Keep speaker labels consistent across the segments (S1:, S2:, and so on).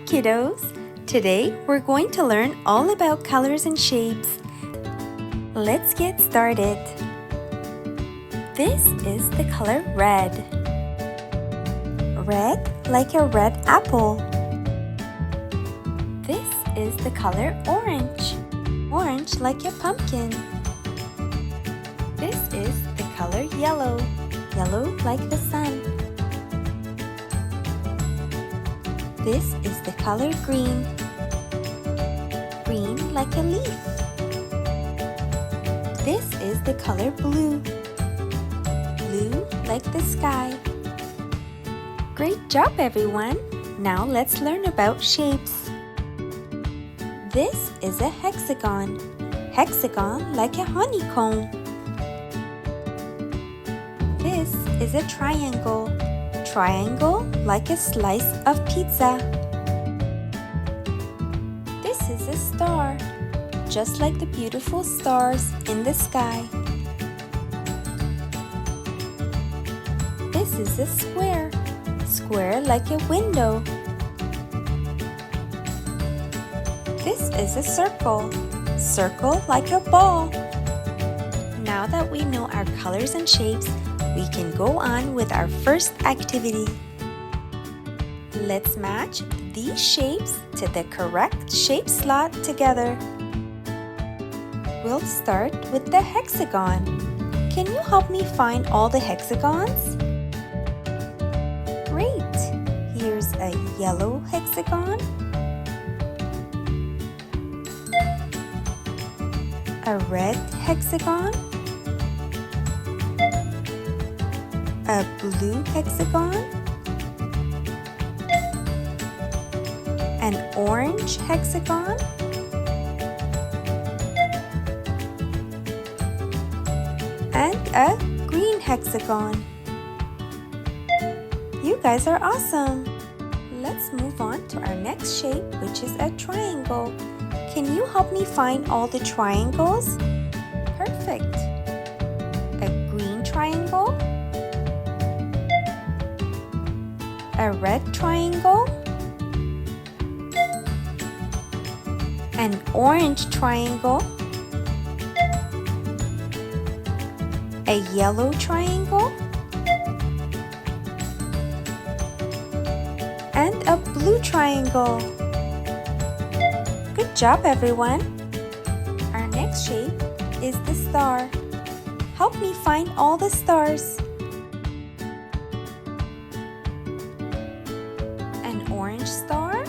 S1: kiddos! Today we're going to learn all about colors and shapes. Let's get started. This is the color red. Red like a red apple. This is the color orange. Orange like a pumpkin. This is the color yellow. Yellow like the sun. This is the color green. Green like a leaf. This is the color blue. Blue like the sky. Great job, everyone! Now let's learn about shapes. This is a hexagon. Hexagon like a honeycomb. This is a triangle. Triangle like a slice of pizza. This is a star, just like the beautiful stars in the sky. This is a square. Square like a window. This is a circle. Circle like a ball. Now that we know our colors and shapes, we can go on with our first activity. Let's match these shapes to the correct shape slot together. We'll start with the hexagon. Can you help me find all the hexagons? Great! Here's a yellow hexagon, a red hexagon, a blue hexagon, an orange hexagon, and a green hexagon. You guys are awesome! Let's move on to our next shape, which is a triangle. Can you help me find all the triangles? Perfect! A green triangle, a red triangle, an orange triangle, a yellow triangle, and a blue triangle. Good job, everyone! Our next shape is the star. Help me find all the stars. An orange star,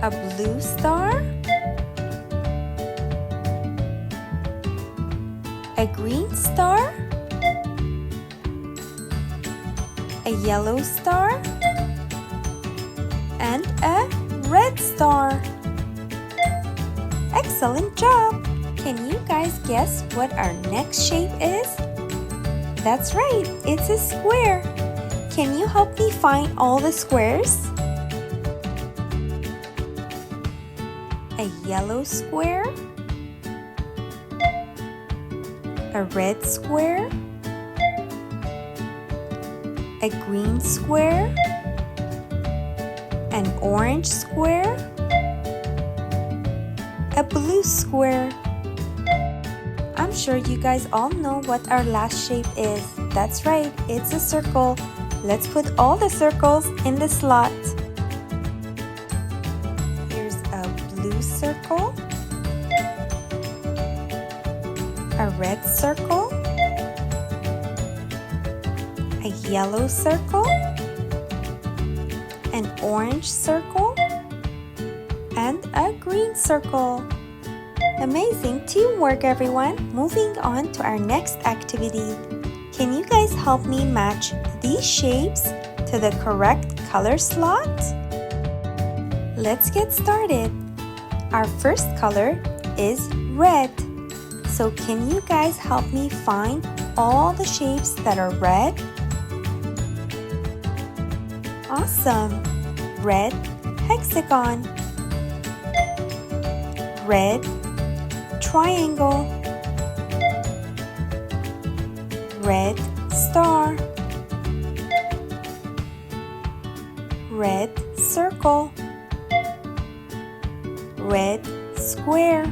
S1: a blue star, a green star, a yellow star, and a red star. Excellent job! Can you guys guess what our next shape is? That's right, it's a square. Can you help me find all the squares? A yellow square, a red square, a green square, an orange square, a blue square. I'm sure you guys all know what our last shape is. That's right, it's a circle. Let's put all the circles in the slot. Here's a blue circle, a red circle, a yellow circle, an orange circle, and a green circle. Amazing teamwork, everyone! Moving on to our next activity. Can you guys help me match these shapes to the correct color slot? Let's get started. Our first color is red. So can you guys help me find all the shapes that are red? Awesome! Red hexagon, red triangle, red star, red circle, red square.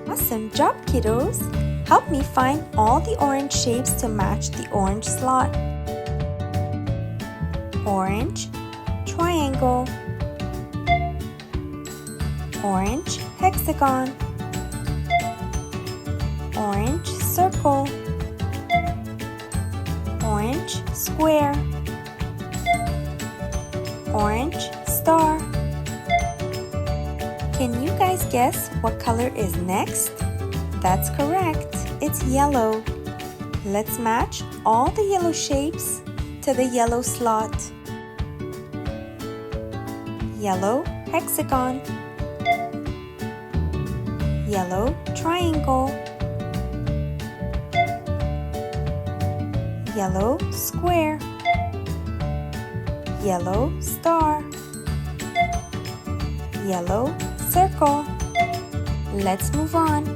S1: Awesome job, kiddos! Help me find all the orange shapes to match the orange slot. Orange triangle, orange hexagon, orange circle, orange square, orange star. Can you guys guess what color is next? That's correct, it's yellow. Let's match all the yellow shapes to the yellow slot. Yellow hexagon, yellow triangle, yellow square, yellow star, yellow circle. Let's move on.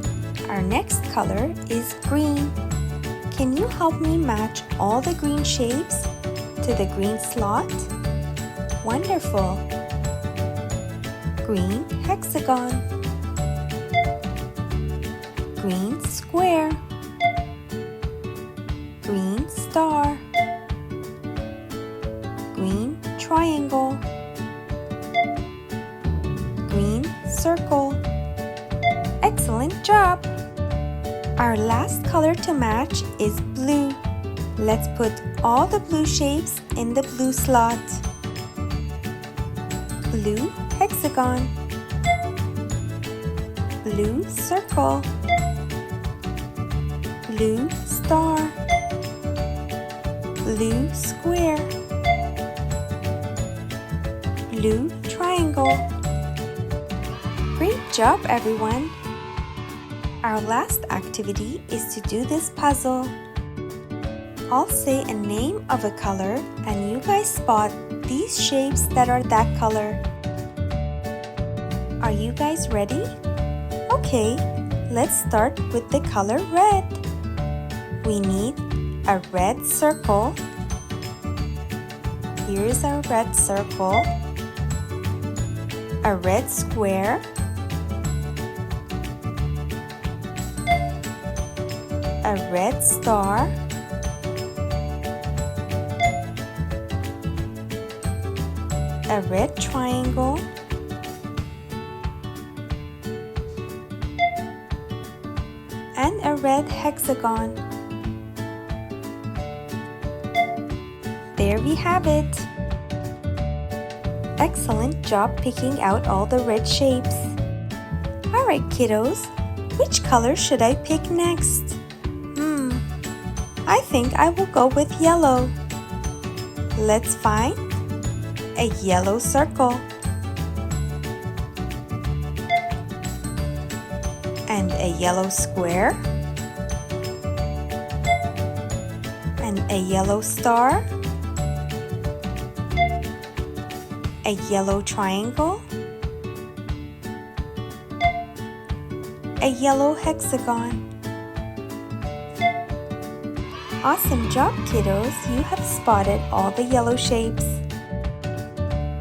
S1: Our next color is green. Can you help me match all the green shapes to the green slot? Wonderful. Green hexagon, green square, green star, green triangle, green circle. Excellent job! Our last color to match is blue. Let's put all the blue shapes in the blue slot. Blue hexagon, blue circle, blue star, blue square, blue triangle. Great job, everyone! Our last activity is to do this puzzle. I'll say a name of a color and you guys spot these shapes that are that color. Are you guys ready? Okay, let's start with the color red. We need a red circle. Here's our red circle. A red square. A red star. A red triangle. And a red hexagon. There we have it. Excellent job picking out all the red shapes. Alright, kiddos, which color should I pick next? I think I will go with yellow. Let's find a yellow circle and a yellow square and a yellow star, a yellow triangle, a yellow hexagon. Awesome job, kiddos! You have spotted all the yellow shapes.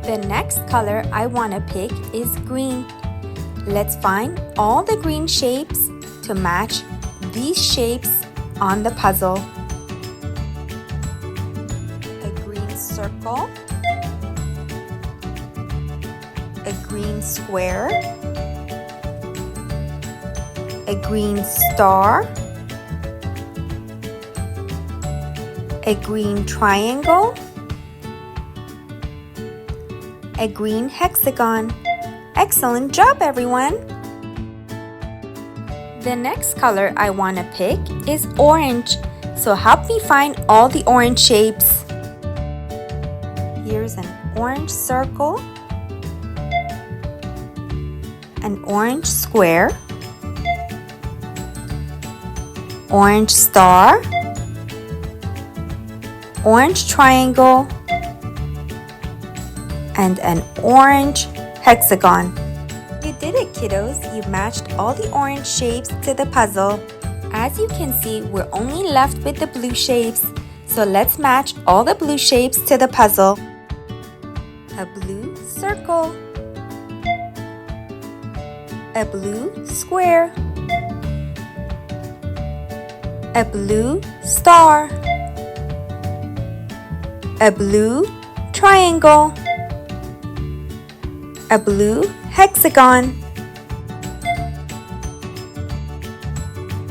S1: The next color I want to pick is green. Let's find all the green shapes to match these shapes on the puzzle. A green circle, a green square, a green star, a green triangle, a green hexagon. Excellent job, everyone! The next color I want to pick is orange, so help me find all the orange shapes. Here's an orange circle, an orange square, orange star, orange triangle, and an orange hexagon. You did it, kiddos! You matched all the orange shapes to the puzzle. As you can see, we're only left with the blue shapes. So let's match all the blue shapes to the puzzle. A blue circle, a blue square, a blue star, a blue triangle, a blue hexagon.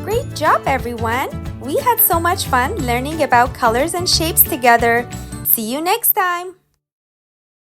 S1: Great job, everyone! We had so much fun learning about colors and shapes together. See you next time!